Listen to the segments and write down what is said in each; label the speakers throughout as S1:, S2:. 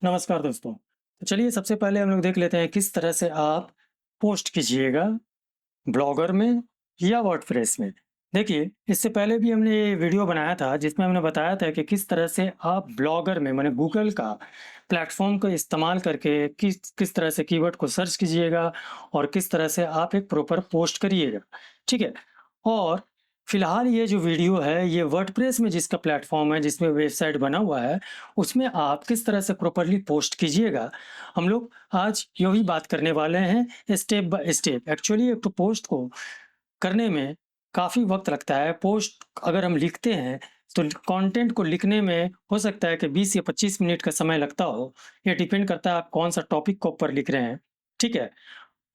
S1: नमस्कार दोस्तों। तो चलिए सबसे पहले हम लोग देख लेते हैं किस तरह से आप पोस्ट कीजिएगा ब्लॉगर में या वर्डप्रेस में। देखिए, इससे पहले भी हमने ये वीडियो बनाया था जिसमें हमने बताया था कि किस तरह से आप ब्लॉगर में माने गूगल का प्लेटफ़ॉर्म का इस्तेमाल करके किस किस तरह से कीवर्ड को सर्च कीजिएगा और किस तरह से आप एक प्रॉपर पोस्ट करिएगा, ठीक है? और फिलहाल ये जो वीडियो है ये वर्डप्रेस में जिसका प्लेटफ़ॉर्म है, जिसमें वेबसाइट बना हुआ है, उसमें आप किस तरह से प्रॉपरली पोस्ट कीजिएगा, हम लोग आज यही बात करने वाले हैं स्टेप बाय स्टेप। एक्चुअली एक तो पोस्ट को करने में काफ़ी वक़्त लगता है। पोस्ट अगर हम लिखते हैं, तो कंटेंट को लिखने में हो सकता है कि 20 या 25 मिनट का समय लगता हो। ये डिपेंड करता है आप कौन-सा टॉपिक के ऊपर लिख रहे हैं, ठीक है?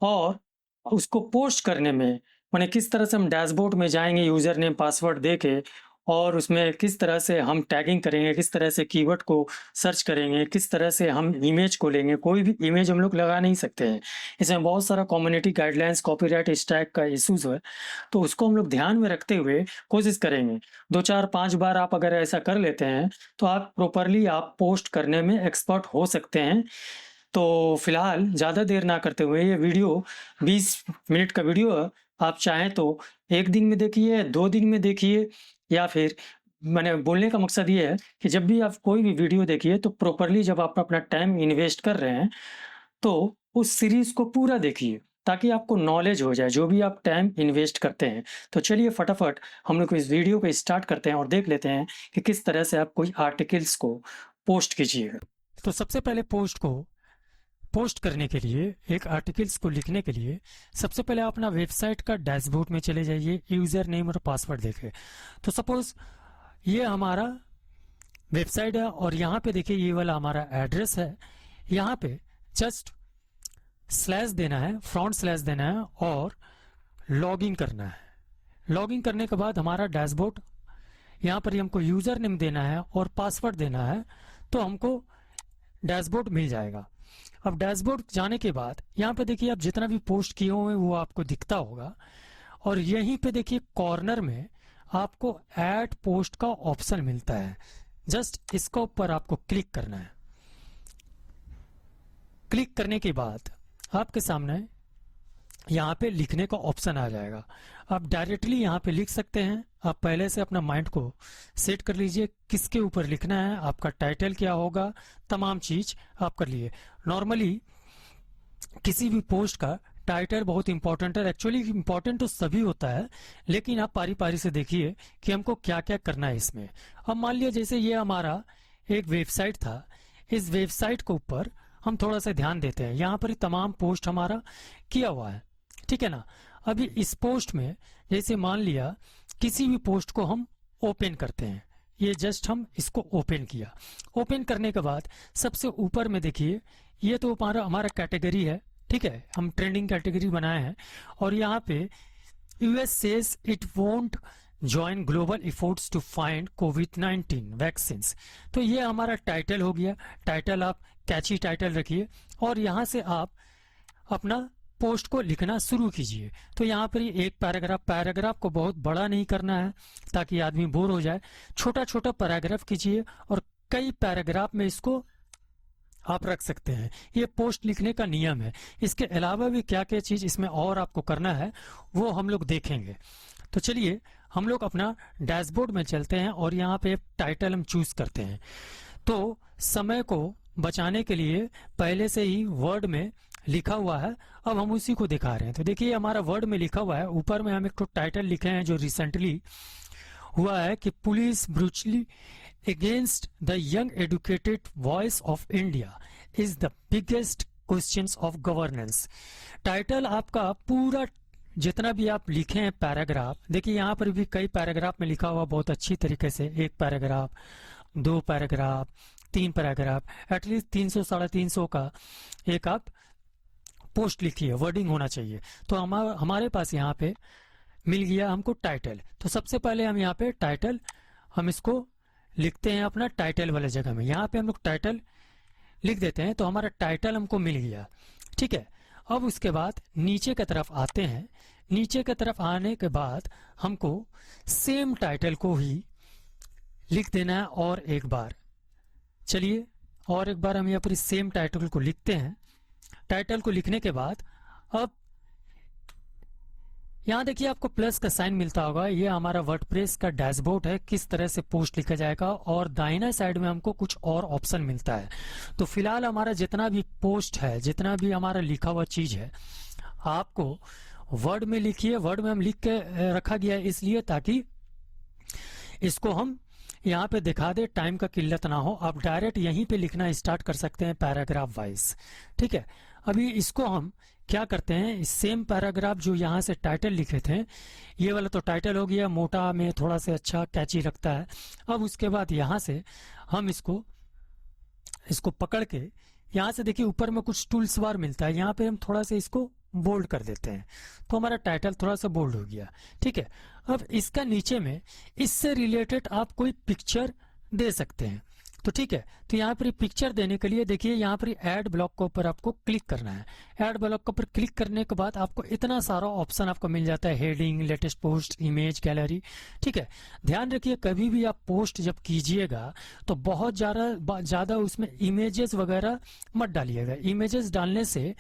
S1: और उसको पोस्ट करने में माने किस तरह से हम डैशबोर्ड में जाएँगे यूज़र नेम पासवर्ड दे के और उसमें किस तरह से हम टैगिंग करेंगे, किस तरह से कीवर्ड को सर्च करेंगे, किस तरह से हम इमेज को लेंगे, कोई भी इमेज हम लोग लगा नहीं सकते हैं। इसमें बहुत सारा कम्युनिटी गाइडलाइंस, कॉपीराइट स्ट्राइक का इश्यूज़ है, तो उसको हम लोग ध्यान में रखते हुए कोशिश करेंगे। 2, 4, 5 बार आप अगर ऐसा कर लेते हैं, तो आप प्रॉपरली आप पोस्ट करने में एक्सपर्ट हो सकते हैं। तो फिलहाल ज़्यादा देर ना करते हुए ये वीडियो 20 मिनट का वीडियो है। आप चाहें तो 1 दिन में देखिए, 2 दिन में देखिए या फिर मैंने बोलने का मकसद ये है कि जब भी आप कोई भी वीडियो देखिए तो प्रॉपरली जब आप अपना टाइम इन्वेस्ट कर रहे हैं, तो उस सीरीज़ को पूरा देखिए ताकि आपको नॉलेज हो जाए जो भी आप टाइम इन्वेस्ट करते हैं। तो चलिए फटाफट हम लोग इस वीडियो को स्टार्ट करते हैं और देख लेते हैं कि किस तरह से आप कोई आर्टिकल्स को पोस्ट कीजिएगा। तो सबसे पहले पोस्ट को पोस्ट करने के लिए एक आर्टिकल्स को लिखने के लिए सबसे पहले आप अपना वेबसाइट का डैशबोर्ड में चले जाइए, यूज़र नेम और पासवर्ड देके। तो सपोज ये हमारा वेबसाइट है और यहाँ पे देखिए ये वाला हमारा एड्रेस है। यहाँ पे जस्ट स्लैश देना है, फ्रंट स्लैश देना है और लॉगिन करना है। लॉगिन करने के बाद हमारा डैशबोर्ड, यहाँ पर ही हमको यूज़र नेम देना है और पासवर्ड देना है, तो हमको डैशबोर्ड मिल जाएगा। अब डैशबोर्ड जाने के बाद यहाँ पे देखिए आप जितना भी पोस्ट किए हुए वो आपको दिखता होगा और यहीं पे देखिए कॉर्नर में आपको ऐड पोस्ट का ऑप्शन मिलता है। जस्ट इसके ऊपर आपको क्लिक करना है। क्लिक करने के बाद आपके सामने यहाँ पे लिखने का ऑप्शन आ जाएगा। आप डायरेक्टली यहाँ पे लिख सकते हैं। आप पहले से अपना माइंड को सेट कर लीजिए किसके ऊपर लिखना है, आपका टाइटल क्या होगा, तमाम चीज आप कर लिए। नॉर्मली किसी भी पोस्ट का टाइटल बहुत इंपॉर्टेंट है। एक्चुअली इंपॉर्टेंट तो सभी होता है, लेकिन आप पारी पारी से देखिए कि हमको क्या क्या करना है इसमें। अब मान लिया जैसे ये हमारा एक वेबसाइट था, इस वेबसाइट के ऊपर हम थोड़ा सा ध्यान देते हैं। यहाँ पर ही तमाम पोस्ट हमारा किया हुआ है, ठीक है ना। अभी इस पोस्ट में जैसे मान लिया किसी भी पोस्ट को हम ओपन करते हैं, ये जस्ट हम इसको ओपन किया। ओपन करने के बाद सबसे ऊपर में देखिए ये तो हमारा कैटेगरी है, ठीक है, हम ट्रेंडिंग कैटेगरी बनाए हैं। और यहाँ पे US says it won't join global efforts to find कोविड-19 वैक्सीन्स। तो ये हमारा टाइटल हो गया। टाइटल आप कैची टाइटल रखिए और यहाँ से आप अपना पोस्ट को लिखना शुरू कीजिए। तो यहाँ पर एक पैराग्राफ को बहुत बड़ा नहीं करना है ताकि आदमी बोर हो जाए। छोटा छोटा पैराग्राफ कीजिए और कई पैराग्राफ में इसको आप रख सकते हैं। ये पोस्ट लिखने का नियम है। इसके अलावा भी क्या क्या चीज इसमें और आपको करना है वो हम लोग देखेंगे। तो चलिए हम लोग अपना डैशबोर्ड में चलते हैं और यहाँ पे टाइटल हम चूज करते हैं। तो समय को बचाने के लिए पहले से ही वर्ड में लिखा हुआ है, अब हम उसी को दिखा रहे हैं। तो देखिए हमारा वर्ड में लिखा हुआ है, ऊपर में हम एक तो टाइटल लिखे हैं जो रिसेंटली हुआ है कि police brutally against the young educated voice of India is the biggest questions of governance। Title आपका पूरा जितना भी आप लिखे हैं पैराग्राफ, देखिए यहाँ पर भी कई पैराग्राफ में लिखा हुआ बहुत अच्छी तरीके से, एक पैराग्राफ, 2 पैराग्राफ, 3 पैराग्राफ, एटलीस्ट 300 350 का एक आप पोस्ट लिखिए, वर्डिंग होना चाहिए। तो हमारे पास यहाँ पे मिल गया हमको टाइटल। तो सबसे पहले हम यहाँ पे टाइटल हम इसको लिखते हैं अपना टाइटल वाले जगह में। यहाँ पे हम लोग टाइटल लिख देते हैं तो हमारा टाइटल हमको मिल गया, ठीक है। अब उसके बाद नीचे की तरफ आते हैं। नीचे की तरफ आने के बाद हमको सेम टाइटल को ही लिख देना है और एक बार। चलिए और एक बार हम यहाँ पर इस सेम टाइटल को लिखते हैं। टाइटल को लिखने के बाद अब यहाँ देखिए आपको प्लस का साइन मिलता होगा, ये हमारा वर्डप्रेस का डैशबोर्ड है, किस तरह से पोस्ट लिखा जाएगा, और दाहिना साइड में हमको कुछ और ऑप्शन मिलता है। तो फिलहाल हमारा जितना भी पोस्ट है, जितना भी हमारा लिखा हुआ चीज है, आपको वर्ड में लिखिए। वर्ड में हम लिख के रखा गया है इसलिए ताकि इसको हम यहाँ पे दिखा दे, टाइम का किल्लत ना हो। आप डायरेक्ट यहीं पे लिखना स्टार्ट कर सकते हैं पैराग्राफ वाइज, ठीक है। अभी इसको हम क्या करते हैं, इस सेम पैराग्राफ जो यहाँ से टाइटल लिखे थे, ये वाला तो टाइटल हो गया, मोटा में थोड़ा सा अच्छा कैची लगता है। अब उसके बाद यहाँ से हम इसको पकड़ के यहाँ से देखिए ऊपर में कुछ टूल्स बार मिलता है, यहाँ पे हम थोड़ा सा इसको बोल्ड कर देते हैं, तो हमारा टाइटल थोड़ा सा बोल्ड हो गया, ठीक है। अब इसका नीचे में इससे रिलेटेड आप कोई पिक्चर दे सकते हैं, तो ठीक है। तो यहाँ पर पिक्चर देने के लिए देखिए यहाँ पर ऐड ब्लॉक के ऊपर आपको क्लिक करना है। ऐड ब्लॉक के ऊपर क्लिक करने के बाद आपको इतना सारा ऑप्शन आपको मिल जाता है, heading, latest post, image gallery, ठीक है। ध्यान रखिए कभी भी आप पोस्ट जब कीजिएगा तो बहुत ज़्यादा उसमें इमेजेस वगैरह मत डालिएगा। इमेजेस डालने से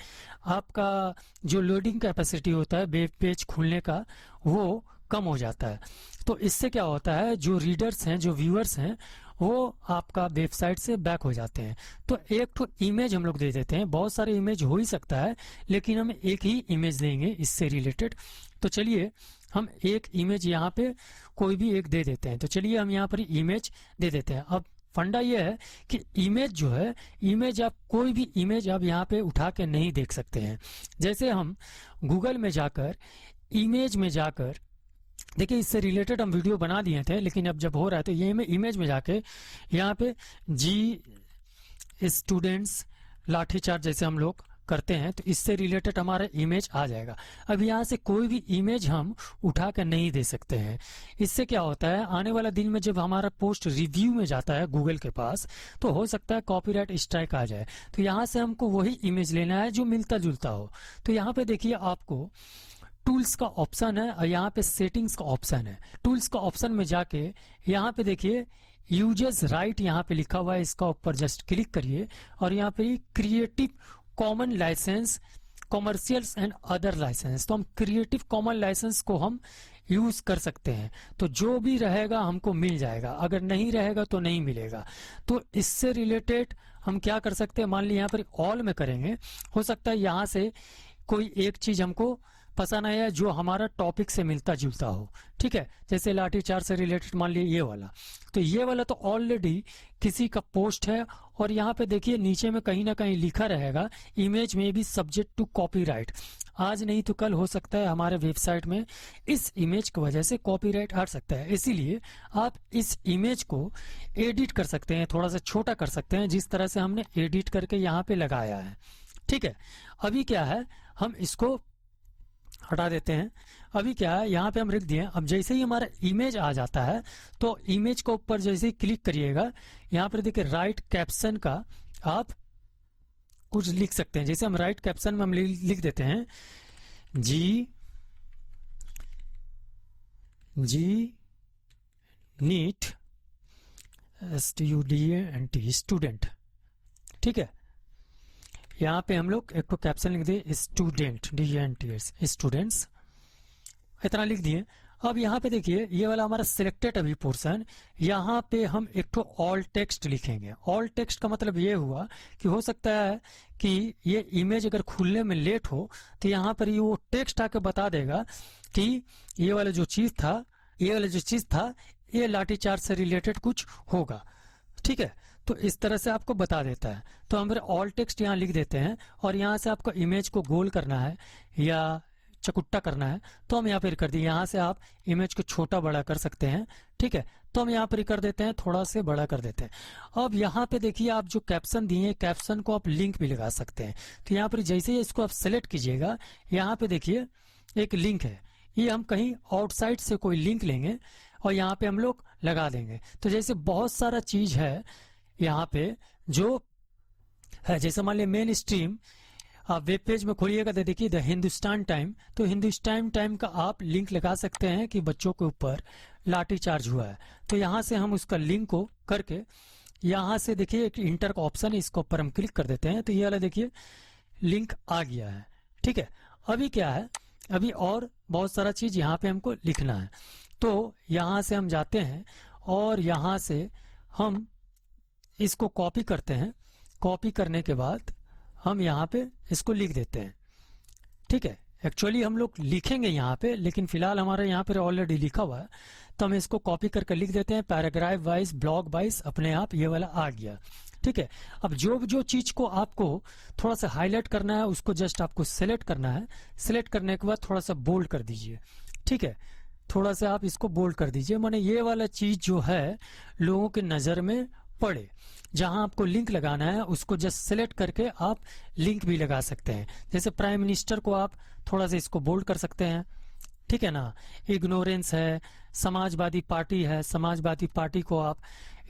S1: आपका जो लोडिंग कैपेसिटी होता है वेब पेज खुलने का, वो कम हो जाता है। तो इससे क्या होता है, जो रीडर्स हैं, जो व्यूअर्स हैं, वो आपका वेबसाइट से बैक हो जाते हैं। तो एक तो इमेज हम लोग दे देते हैं, बहुत सारे इमेज हो ही सकता है, लेकिन हम एक ही इमेज देंगे इससे रिलेटेड। तो चलिए हम एक इमेज यहाँ पे कोई भी एक दे देते हैं। तो चलिए हम यहाँ पर इमेज दे देते हैं। अब फंडा ये है कि इमेज जो है, इमेज आप कोई भी इमेज आप यहाँ पे उठा के नहीं देख सकते हैं। जैसे हम गूगल में जाकर इमेज में जाकर देखिए, इससे रिलेटेड हम वीडियो बना दिए थे, लेकिन अब जब हो रहा है तो ये में इमेज में जाके यहाँ पे जी स्टूडेंट्स लाठीचार्ज जैसे हम लोग करते हैं, तो इससे रिलेटेड हमारा इमेज आ जाएगा। अब यहाँ से कोई भी इमेज हम उठा कर नहीं दे सकते हैं। इससे क्या होता है, आने वाला दिन में जब हमारा पोस्ट रिव्यू में जाता है गूगल के पास, तो हो सकता है कॉपीराइट स्ट्राइक आ जाए। तो यहाँ से हमको वही इमेज लेना है जो मिलता जुलता हो। तो यहाँ पे देखिए आपको टूल्स का ऑप्शन है और यहाँ पे सेटिंग्स का ऑप्शन है। टूल्स का ऑप्शन में जाके यहाँ पे देखिए यूजर्स राइट यहाँ पे लिखा हुआ है, इसका ऊपर जस्ट क्लिक करिए और यहाँ पे creative common licence, commercials and other licence, तो हम क्रिएटिव कॉमन लाइसेंस को हम यूज कर सकते हैं। तो जो भी रहेगा हमको मिल जाएगा, अगर नहीं रहेगा तो नहीं मिलेगा। तो इससे रिलेटेड हम क्या कर सकते हैं, मान लीजिए यहाँ पर ऑल में करेंगे, हो सकता है यहाँ से कोई एक चीज हमको पसंद आया जो हमारा टॉपिक से मिलता जुलता हो, ठीक है। जैसे लाठीचार्ज से रिलेटेड मान लीजिए ये वाला, तो ये वाला तो ऑलरेडी किसी का पोस्ट है और यहाँ पे देखिए नीचे में कहीं ना कहीं लिखा रहेगा इमेज में भी सब्जेक्ट टू कॉपीराइट। आज नहीं तो कल हो सकता है हमारे वेबसाइट में इस इमेज की वजह से कॉपीराइट आ सकता है, इसीलिए आप इस इमेज को एडिट कर सकते हैं, थोड़ा सा छोटा कर सकते हैं, जिस तरह से हमने एडिट करके यहाँ पे लगाया है, ठीक है। अभी क्या है, हम इसको हटा देते हैं। अभी क्या है, यहाँ पे हम लिख दिए। अब जैसे ही हमारा इमेज आ जाता है तो इमेज के ऊपर जैसे ही क्लिक करिएगा, यहाँ पर देखिए राइट कैप्शन का आप कुछ लिख सकते हैं। जैसे हम राइट कैप्शन में हम लिख देते हैं जी नीट STUDENT स्टूडेंट, ठीक है। यहाँ पे हम लोग एक तो कैप्शन लिख दिए स्टूडेंट DENTS स्टूडेंट्स, इतना लिख दिए। अब यहाँ पे देखिए ये वाला हमारा सिलेक्टेड अभी पोर्शन, यहाँ पे हम एक तो ऑल टेक्स्ट लिखेंगे। ऑल टेक्स्ट का मतलब ये हुआ कि हो सकता है कि ये इमेज अगर खुलने में लेट हो तो यहाँ पर ये वो टेक्स्ट आके बता देगा कि ये वाला जो चीज था ये लाठीचार्ज से रिलेटेड कुछ होगा, ठीक है। तो इस तरह से आपको बता देता है। तो हम ऑल टेक्स्ट यहाँ लिख देते हैं और यहाँ से आपको इमेज को गोल करना है या चकुट्टा करना है तो हम यहाँ पर कर दिए। यहाँ से आप इमेज को छोटा बड़ा कर सकते हैं, ठीक है। तो हम यहाँ पर कर देते हैं, थोड़ा से बड़ा कर देते हैं। अब यहाँ पे देखिए आप जो कैप्शन दिए, कैप्शन को आप लिंक भी लगा सकते हैं। तो यहाँ पर जैसे ही इसको आप सेलेक्ट कीजिएगा, यहाँ पे देखिए एक लिंक है, ये हम कहीं आउटसाइड से कोई लिंक लेंगे और यहाँ पे हम लोग लगा देंगे। तो जैसे बहुत सारा चीज है यहाँ पे जो है, जैसे मान लिया मेन स्ट्रीम आप वेब पेज में खोलिएगा तो देखिए द हिंदुस्तान टाइम, तो हिंदुस्तान टाइम का आप लिंक लगा सकते हैं कि बच्चों के ऊपर लाठीचार्ज हुआ है। तो यहाँ से हम उसका लिंक को करके
S2: यहाँ से देखिए एक इंटर का ऑप्शन है, इसके ऊपर हम क्लिक कर देते हैं तो ये वाला देखिए लिंक आ गया है। ठीक है, अभी क्या है, अभी और बहुत सारा चीज यहाँ पे हमको लिखना है। तो यहाँ से हम जाते हैं और यहाँ से हम इसको कॉपी करते हैं। कॉपी करने के बाद हम यहाँ पे इसको लिख देते हैं। ठीक है, एक्चुअली हम लोग लिखेंगे यहाँ पे, लेकिन फिलहाल हमारे यहाँ पे ऑलरेडी लिखा हुआ है तो हम इसको कॉपी करके लिख देते हैं। पैराग्राफ वाइज, ब्लॉक वाइज अपने आप ये वाला आ गया। ठीक है, अब जो चीज को आपको थोड़ा सा हाईलाइट करना है उसको जस्ट आपको सेलेक्ट करना है। सेलेक्ट करने के बाद थोड़ा सा बोल्ड कर दीजिए। ठीक है, थोड़ा सा आप इसको बोल्ड कर दीजिए, माने ये वाला चीज जो है लोगों के नजर में पड़े। जहां आपको लिंक लगाना है उसको जस्ट सेलेक्ट करके आप लिंक भी लगा सकते हैं। जैसे प्राइम मिनिस्टर को आप थोड़ा सा इसको बोल्ड कर सकते हैं। ठीक है ना, इग्नोरेंस है, समाजवादी पार्टी है, समाजवादी पार्टी को आप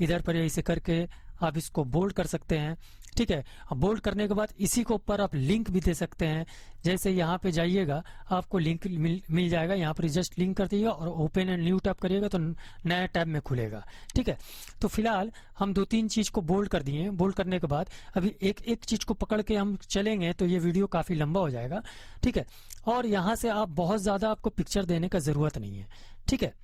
S2: इधर पर ऐसे करके आप इसको बोल्ड कर सकते हैं। ठीक है, अब बोल्ड करने के बाद इसी के ऊपर आप लिंक भी दे सकते हैं। जैसे यहाँ पे जाइएगा आपको लिंक मिल जाएगा, यहाँ पर जस्ट लिंक कर दीजिएगा और ओपन एंड न्यू टैब करिएगा तो नया टैब में खुलेगा। ठीक है, तो फिलहाल हम 2-3 चीज को बोल्ड कर दिए। बोल्ड करने के बाद अभी एक एक चीज को पकड़ के हम चलेंगे तो ये वीडियो काफी लंबा हो जाएगा। ठीक है, और यहाँ से आप बहुत ज्यादा आपको पिक्चर देने का जरूरत नहीं है। ठीक है,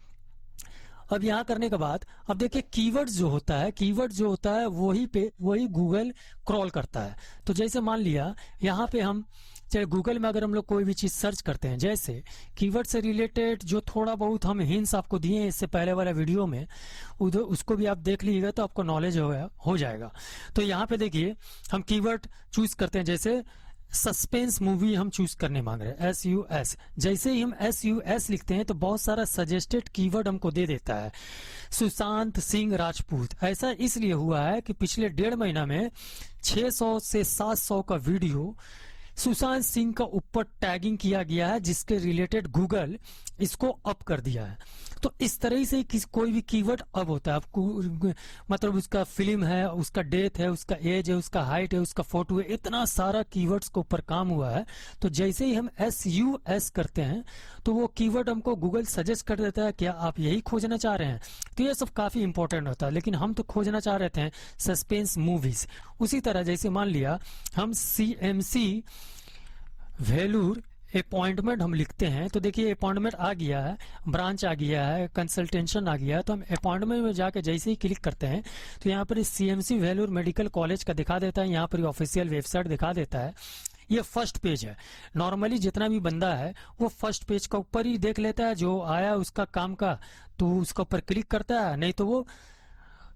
S2: अब यहाँ करने के बाद अब देखिए कीवर्ड्स जो होता है, कीवर्ड जो होता है वही गूगल क्रॉल करता है। तो जैसे मान लिया यहाँ पे हम चाहे गूगल में अगर हम लोग कोई भी चीज सर्च करते हैं, जैसे कीवर्ड से रिलेटेड जो थोड़ा बहुत हम हिंट्स आपको दिए हैं इससे पहले वाला वीडियो में, उधर उसको भी आप देख लीजिएगा तो आपको नॉलेज हो जाएगा। तो यहाँ पे देखिए हम कीवर्ड चूज करते हैं, जैसे सस्पेंस मूवी हम चूज करने मांग रहे हैं, SUS। जैसे ही हम SUS लिखते हैं तो बहुत सारा सजेस्टेड कीवर्ड हमको दे देता है। सुशांत सिंह राजपूत, ऐसा इसलिए हुआ है कि पिछले 1.5 महीना में 600 से 700 का वीडियो सुशांत सिंह का ऊपर टैगिंग किया गया है, जिसके रिलेटेड गूगल इसको अप कर दिया है। तो इस तरह से कोई भी कीवर्ड अब होता है आपको, मतलब उसका फिल्म है, उसका डेथ है, उसका एज है, उसका हाइट है, उसका फोटो है, इतना सारा कीवर्ड्स के ऊपर काम हुआ है। तो जैसे ही हम SUS करते हैं तो वो कीवर्ड हमको गूगल सजेस्ट कर देता है, क्या आप यही खोजना चाह रहे हैं। तो ये सब काफी इंपॉर्टेंट होता है, लेकिन हम तो खोजना चाह रहे थे सस्पेंस मूवीज। उसी तरह जैसे मान लिया हम CMC वेलूर अपॉइंटमेंट हम लिखते हैं तो देखिए अपॉइंटमेंट आ गया है, ब्रांच आ गया है, कंसल्टेशन आ गया है। तो हम अपॉइंटमेंट में जाके जैसे ही क्लिक करते हैं तो यहाँ पर CMC वेलूर मेडिकल कॉलेज का दिखा देता है, यहाँ पर ऑफिशियल वेबसाइट दिखा देता है। ये फर्स्ट पेज है। नॉर्मली जितना भी बंदा है वो फर्स्ट पेज का ऊपर ही देख लेता है, जो आया उसका काम का तो उसका ऊपर क्लिक करता है, नहीं तो वो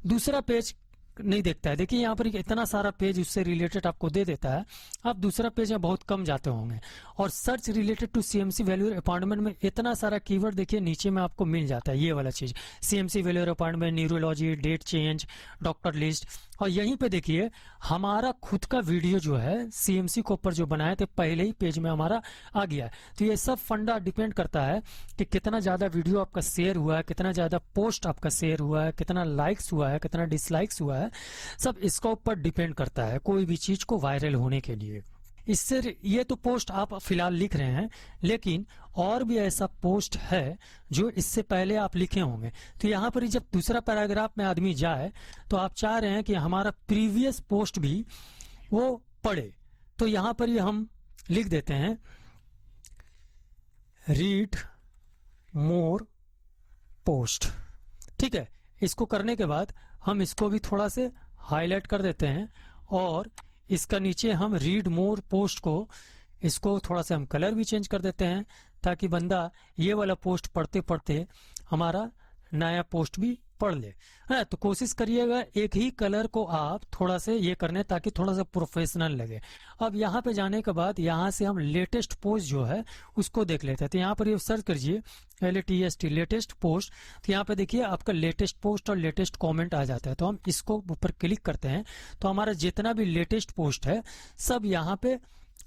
S2: दूसरा पेज नहीं देखता है। देखिए यहाँ पर इतना सारा पेज उससे रिलेटेड आपको दे देता है, आप दूसरा पेज में बहुत कम जाते होंगे। और search related to CMC Vellore appointment में इतना सारा कीवर्ड देखिए नीचे में आपको मिल जाता है। ये वाला चीज CMC Vellore appointment, neurology, date change, doctor list. और यहीं पे देखिए हमारा खुद का वीडियो जो है CMC के ऊपर जो बनाए थे पहले ही पेज में हमारा आ गया है। तो ये सब फंडा डिपेंड करता है कि कितना ज्यादा वीडियो आपका शेयर हुआ है, कितना ज्यादा पोस्ट आपका शेयर हुआ है, कितना लाइक्स हुआ है, कितना डिसलाइक्स हुआ है, सब इसका ऊपर डिपेंड करता है कोई भी चीज को वायरल होने के लिए। इससे ये तो पोस्ट आप फिलहाल लिख रहे हैं, लेकिन और भी ऐसा पोस्ट है जो इससे पहले आप लिखे होंगे। तो यहाँ पर जब दूसरा पैराग्राफ में आदमी जाए तो आप चाह रहे हैं कि हमारा प्रीवियस पोस्ट भी वो पढ़े, तो यहाँ पर ही हम लिख देते हैं रीड मोर पोस्ट। ठीक है, इसको करने के बाद हम इसको भी थोड़ा से हाईलाइट कर देते हैं और इसका नीचे हम रीड मोर पोस्ट को इसको थोड़ा सा हम कलर भी चेंज कर देते हैं, ताकि बंदा ये वाला पोस्ट पढ़ते पढ़ते हमारा नया पोस्ट भी पढ़ ले। है तो कोशिश करिएगा एक ही कलर को आप थोड़ा से ये करने, ताकि थोड़ा सा प्रोफेशनल लगे। अब यहाँ पे जाने के बाद यहाँ से हम लेटेस्ट पोस्ट जो है उसको देख लेते हैं। तो यहाँ पर ये सर्च करिए LATEST लेटेस्ट पोस्ट। तो यहाँ पे देखिए आपका लेटेस्ट पोस्ट और लेटेस्ट कमेंट आ जाता है। तो हम इसको ऊपर क्लिक करते हैं तो हमारा जितना भी लेटेस्ट पोस्ट है सब यहाँ पे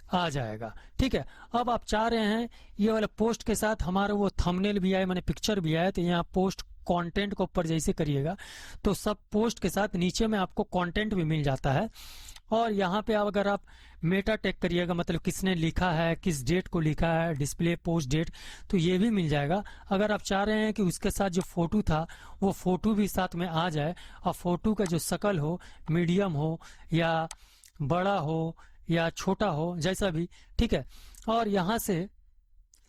S2: आ जाएगा। ठीक है, अब आप चाह रहे हैं ये वाला पोस्ट के साथ हमारा वो थंबनेल भी आए, माने पिक्चर भी आए, तो यहाँ पोस्ट कंटेंट के ऊपर जैसे करिएगा तो सब पोस्ट के साथ नीचे में आपको कंटेंट भी मिल जाता है। और यहाँ पे अगर आप मेटा टैग करिएगा, मतलब किसने लिखा है, किस डेट को लिखा है, डिस्प्ले पोस्ट डेट, तो ये भी मिल जाएगा। अगर आप चाह रहे हैं कि उसके साथ जो फोटो था वो फोटो भी साथ में आ जाए, और फोटो का जो शकल हो, मीडियम हो या बड़ा हो या छोटा हो, जैसा भी, ठीक है। और यहाँ से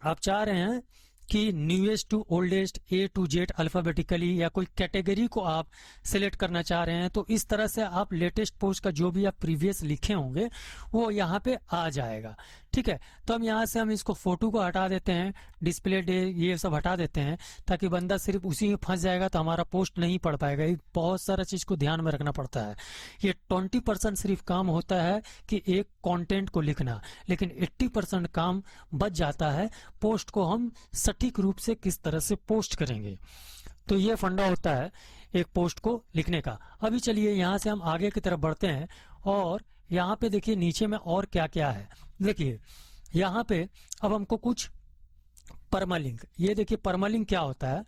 S2: आप चाह रहे हैं कि newest to oldest, A to Z alphabetically, या कोई कैटेगरी को आप सिलेक्ट करना चाह रहे हैं, तो इस तरह से आप लेटेस्ट पोस्ट का जो भी आप प्रीवियस लिखे होंगे वो यहाँ पे आ जाएगा, ठीक है। तो हम यहाँ से हम इसको फोटो को हटा देते हैं, डिस्प्ले डे ये सब हटा देते हैं, ताकि बंदा सिर्फ उसी में फंस जाएगा तो हमारा पोस्ट नहीं पढ़ पाएगा। ये बहुत सारा चीज को ध्यान में रखना पड़ता है। ये 20% सिर्फ काम होता है कि एक कंटेंट को लिखना, लेकिन 80% काम बच जाता है पोस्ट को हम सटीक रूप से किस तरह से पोस्ट करेंगे। तो ये फंडा होता है एक पोस्ट को लिखने का। अभी चलिए यहाँ से हम आगे की तरफ बढ़ते हैं, और यहाँ पे देखिए नीचे में और क्या क्या है। देखिए यहाँ पे अब हमको कुछ परमालिंक, ये देखिए परमालिंक क्या होता है।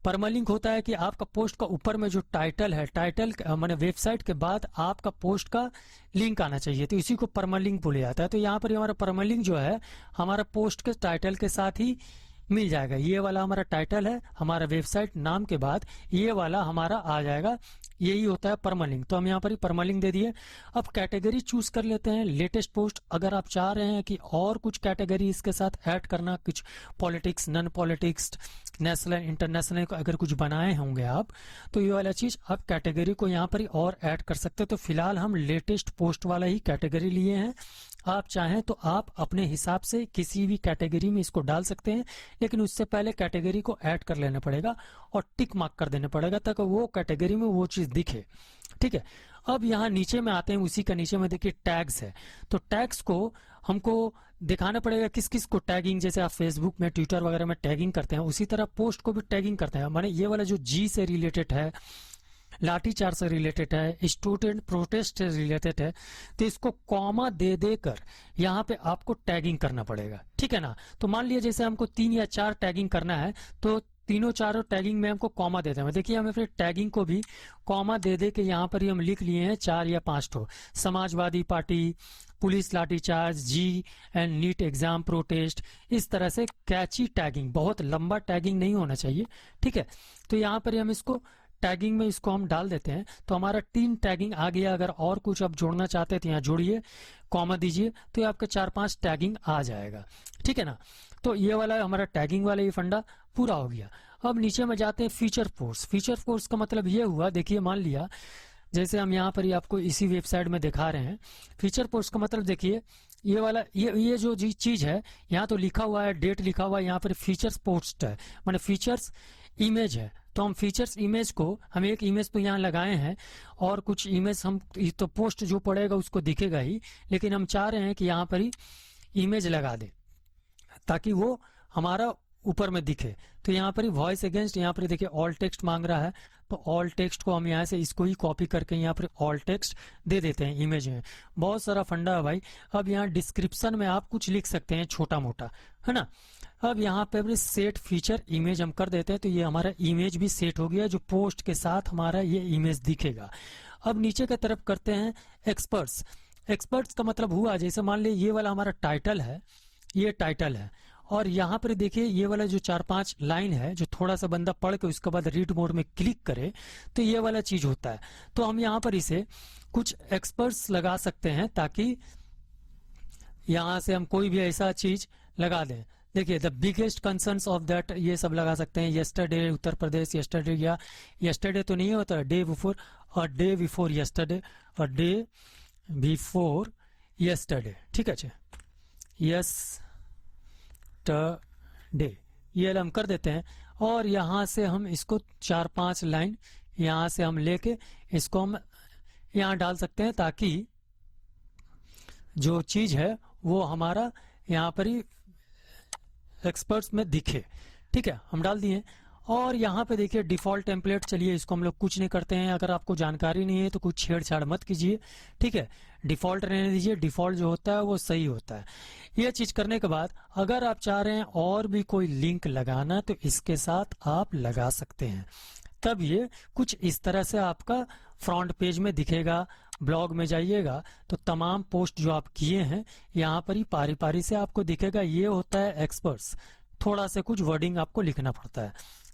S2: परमालिंक होता है कि आपका पोस्ट का ऊपर में जो टाइटल है, टाइटल माने वेबसाइट के बाद आपका पोस्ट का लिंक आना चाहिए, तो इसी को परमालिंक बोला जाता है। तो यहाँ पर हमारा परमालिंक जो है हमारा पोस्ट के टाइटल के साथ ही मिल जाएगा। ये वाला हमारा टाइटल है, हमारा वेबसाइट नाम के बाद ये वाला हमारा आ जाएगा, यही होता है परमालिंक। तो हम यहाँ पर ही परमालिंक दे दिए। अब कैटेगरी चूज कर लेते हैं, लेटेस्ट पोस्ट। अगर आप चाह रहे हैं कि और कुछ कैटेगरी इसके साथ ऐड करना, कुछ politics, non politics, national, international को अगर कुछ बनाए होंगे आप, तो ये वाला चीज आप कैटेगरी को यहाँ पर ही और ऐड कर सकते हैं। तो फिलहाल हम लेटेस्ट पोस्ट वाला ही कैटेगरी लिए हैं। आप चाहें तो आप अपने हिसाब से किसी भी कैटेगरी में इसको डाल सकते हैं, लेकिन उससे पहले कैटेगरी को ऐड कर लेना पड़ेगा और टिक मार्क कर देना पड़ेगा ताकि वो कैटेगरी में वो चीज दिखे, ठीक है। अब यहाँ नीचे में आते हैं, उसी का नीचे में देखिए टैग्स है। तो टैग्स को हमको दिखाना पड़ेगा किस किस को टैगिंग, जैसे आप फेसबुक में, ट्विटर वगैरह में टैगिंग करते हैं, उसी तरह पोस्ट को भी टैगिंग करते हैं। माने ये वाला जो जी से रिलेटेड है, लाठीचार्ज से रिलेटेड है, स्टूडेंट प्रोटेस्ट से रिलेटेड है, तो इसको कॉमा दे देकर यहाँ पे आपको टैगिंग करना पड़ेगा, ठीक है ना। तो मान लिया जैसे हमको 3 या 4 टैगिंग करना है, तो तीनों चारों टैगिंग में हमको कॉमा देते हैं। देखिए हम अपने टैगिंग को भी कॉमा दे दे के यहाँ पर ही हम लिख लिए हैं 4 या 5 ठो। Samajwadi party, police lathicharge, JEE and NEET exam protest, इस तरह से कैची टैगिंग, बहुत लंबा टैगिंग नहीं होना चाहिए, ठीक है। तो यहाँ पर ही हम इसको टैगिंग में इसको हम डाल देते हैं। तो हमारा 3 टैगिंग आ गया। अगर और कुछ आप जोड़ना चाहते हैं तो यहाँ जोड़िए, कॉमा दीजिए, तो ये आपका 4-5 टैगिंग आ जाएगा, ठीक है ना। तो ये वाला हमारा टैगिंग वाला ये फंडा पूरा हो गया। अब नीचे में जाते हैं फीचर फोर्स। फीचर फोर्स का मतलब ये हुआ, देखिए मान लिया जैसे हम यहाँ पर ही आपको इसी वेबसाइट में दिखा रहे हैं। फीचर फोर्स का मतलब देखिए ये वाला, ये जो चीज है, यहाँ तो लिखा हुआ है, डेट लिखा हुआ है, यहाँ पर फीचर्स पोस्ट है, माने फीचर्स इमेज है। तो हम फीचर्स इमेज को, हम एक इमेज तो यहाँ लगाए हैं और कुछ इमेज हम तो पोस्ट जो पड़ेगा उसको दिखेगा ही, लेकिन हम चाह रहे हैं कि यहाँ पर ही इमेज लगा दे ताकि वो हमारा ऊपर में दिखे। तो यहाँ पर ही वॉइस अगेंस्ट, यहाँ पर देखिए ऑल टेक्स्ट मांग रहा है, तो ऑल टेक्स्ट को हम यहाँ से इसको ही कॉपी करके यहाँ पर ऑल टेक्स्ट दे देते हैं इमेज में। बहुत सारा फंडा है भाई। अब यहाँ डिस्क्रिप्शन में आप कुछ लिख सकते हैं छोटा मोटा, है ना। अब यहाँ पे सेट फीचर इमेज हम कर देते हैं, तो ये हमारा इमेज भी सेट हो गया, जो पोस्ट के साथ हमारा ये इमेज दिखेगा। अब नीचे की तरफ करते हैं एक्सपर्ट्स। एक्सपर्ट्स का मतलब हुआ, जैसे मान लीजिए ये वाला हमारा टाइटल है, ये टाइटल है, और यहाँ पर देखिए ये वाला जो 4-5 लाइन है, जो थोड़ा सा बंदा पढ़ के उसके बाद रीड मोड में क्लिक करे तो ये वाला चीज होता है। तो हम यहाँ पर इसे कुछ एक्सपर्ट्स लगा सकते हैं ताकि यहाँ से हम कोई भी ऐसा चीज लगा दें। देखिए the biggest concerns of that, ये सब लगा सकते हैं। यस्टरडे उत्तर प्रदेश, यस्टरडे, या यस्टरडे तो नहीं होता, डे बिफोर, और डे बिफोर यस्टरडे, और डे बिफोर यस्टरडे, ठीक है। यस्टरडे ये हम कर देते हैं, और यहाँ से हम इसको 4-5 लाइन यहाँ से हम लेके इसको हम यहाँ डाल सकते हैं ताकि जो चीज है वो हमारा यहाँ पर ही एक्सपर्ट्स में दिखे, ठीक है। हम डाल दिए। और यहाँ पे देखिए डिफॉल्ट टेम्पलेट, चलिए इसको हम लोग कुछ नहीं करते हैं। अगर आपको जानकारी नहीं है तो कुछ छेड़छाड़ मत कीजिए, ठीक है। डिफॉल्ट रहने दीजिए, डिफॉल्ट जो होता है वो सही होता है। ये चीज करने के बाद अगर आप चाह रहे हैं और भी कोई लिंक लगाना तो इसके साथ आप लगा सकते हैं। तब ये कुछ इस तरह से आपका फ्रंट पेज में दिखेगा। ब्लॉग में जाइएगा तो तमाम पोस्ट जो आप किए हैं यहाँ पर ही पारी पारी से आपको दिखेगा। ये होता है एक्सपर्ट्स, थोड़ा सा कुछ वर्डिंग आपको लिखना पड़ता है,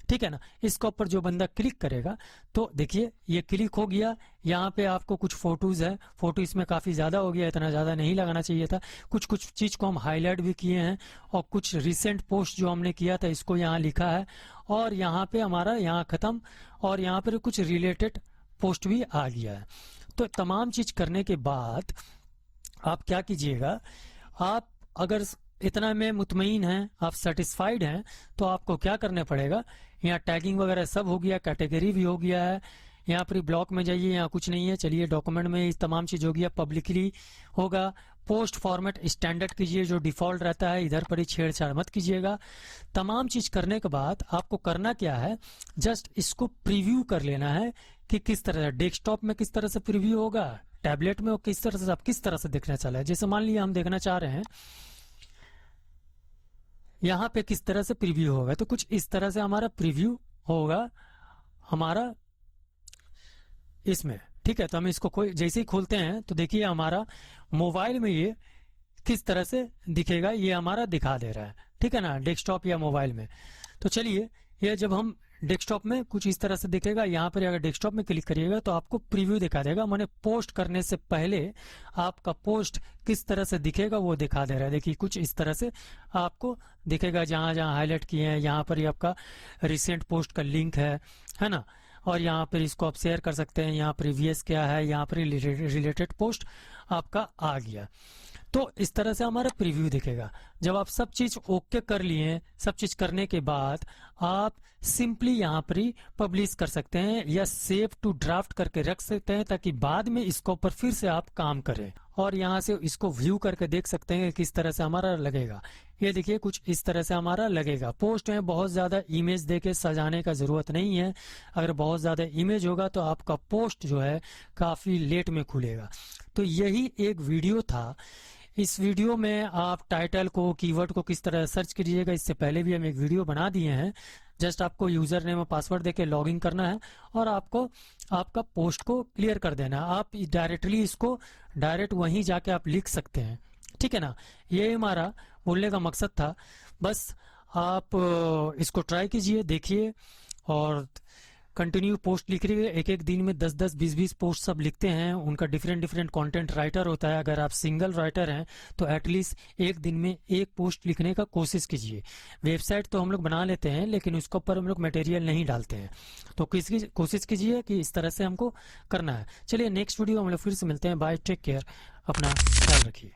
S2: ठीक है ना। इसके ऊपर जो बंदा क्लिक करेगा तो देखिए ये क्लिक हो गया। यहाँ पे आपको कुछ फोटोज है, फोटो इसमें काफी ज्यादा हो गया, इतना ज्यादा नहीं लगाना चाहिए था। कुछ कुछ चीज को हम हाईलाइट भी किए हैं और कुछ रिसेंट पोस्ट जो हमने किया था इसको यहाँ लिखा है और यहाँ पे हमारा यहाँ खत्म और यहाँ पर कुछ रिलेटेड पोस्ट भी आ गया है। तो तमाम चीज करने के बाद आप क्या कीजिएगा, आप अगर इतना में मुतमईन हैं, आप सेटिस्फाइड हैं, तो आपको क्या करने पड़ेगा, यहाँ टैगिंग वगैरह सब हो गया, कैटेगरी भी हो गया है। यहाँ पर ब्लॉक में जाइए, यहाँ कुछ नहीं है। चलिए डॉक्यूमेंट में इस तमाम चीज हो गया, पब्लिकली होगा। पोस्ट फॉर्मेट स्टैंडर्ड कीजिए जो डिफॉल्ट रहता है, इधर पर ही छेड़छाड़ मत कीजिएगा। तमाम चीज करने के बाद आपको करना क्या है, जस्ट इसको प्रीव्यू कर लेना है कि किस तरह से डेस्कटॉप में किस तरह से प्रीव्यू होगा, टैबलेट में किस तरह से, आप किस तरह से देखना चाह रहे हैं। जैसे मान लीजिए हम देखना चाह रहे हैं यहाँ पे किस तरह से प्रीव्यू होगा, तो कुछ इस तरह से हमारा प्रीव्यू होगा हमारा इसमें, ठीक है। तो हम इसको जैसे ही खोलते हैं तो देखिए हमारा मोबाइल में ये किस तरह से दिखेगा, ये हमारा दिखा दे रहा है, ठीक है ना, डेस्कटॉप या मोबाइल में। तो चलिए ये जब हम डेस्कटॉप में कुछ इस तरह से दिखेगा, यहाँ पर अगर डेस्कटॉप में क्लिक करिएगा तो आपको प्रीव्यू दिखा देगा, माने पोस्ट करने से पहले आपका पोस्ट किस तरह से दिखेगा वो दिखा दे रहा है। देखिए कुछ इस तरह से आपको दिखेगा, जहां जहां हाईलाइट किए हैं यहाँ पर ही आपका रिसेंट पोस्ट का लिंक है ना, और यहाँ पर इसको आप शेयर कर सकते हैं। यहाँ प्रीवियस क्या है, यहाँ पर रिलेटेड पोस्ट आपका आ गया। तो इस तरह से हमारा प्रीव्यू दिखेगा। जब आप सब चीज ओके कर लिए, सब चीज करने के बाद आप सिंपली यहाँ पर ही पब्लिश कर सकते हैं या सेव टू ड्राफ्ट करके रख सकते हैं, ताकि बाद में इसके ऊपर फिर से आप काम करें और यहाँ से इसको व्यू करके देख सकते हैं किस तरह से हमारा लगेगा। ये देखिए कुछ इस तरह से हमारा लगेगा। पोस्ट में बहुत ज्यादा इमेज देके सजाने का जरूरत नहीं है। अगर बहुत ज्यादा इमेज होगा तो आपका पोस्ट जो है काफी लेट में खुलेगा। तो यही एक वीडियो था। इस वीडियो में आप टाइटल को, कीवर्ड को किस तरह सर्च कीजिएगा, इससे पहले भी हम एक वीडियो बना दिए हैं। जस्ट आपको यूजर नेम और पासवर्ड देके लॉगिन करना है और आपको आपका पोस्ट को क्लियर कर देना है। आप डायरेक्टली इसको डायरेक्ट वहीं जाके आप लिख सकते हैं, ठीक है ना। ये हमारा बोलने का मकसद था। बस आप इसको ट्राई कीजिए, देखिए और कंटिन्यू पोस्ट लिख रही है। एक एक दिन में 10-10, 20-20 पोस्ट सब लिखते हैं। उनका डिफरेंट कंटेंट राइटर होता है। अगर आप सिंगल राइटर हैं तो एटलीस्ट एक दिन में एक पोस्ट लिखने का कोशिश कीजिए। वेबसाइट तो हम लोग बना लेते हैं लेकिन उसके ऊपर हम लोग मटेरियल नहीं डालते हैं, तो किसकी कोशिश कीजिए कि इस तरह से हमको करना है। चलिए नेक्स्ट वीडियो हम लोग फिर से मिलते हैं। बाय, टेक केयर, अपना ख्याल रखिए।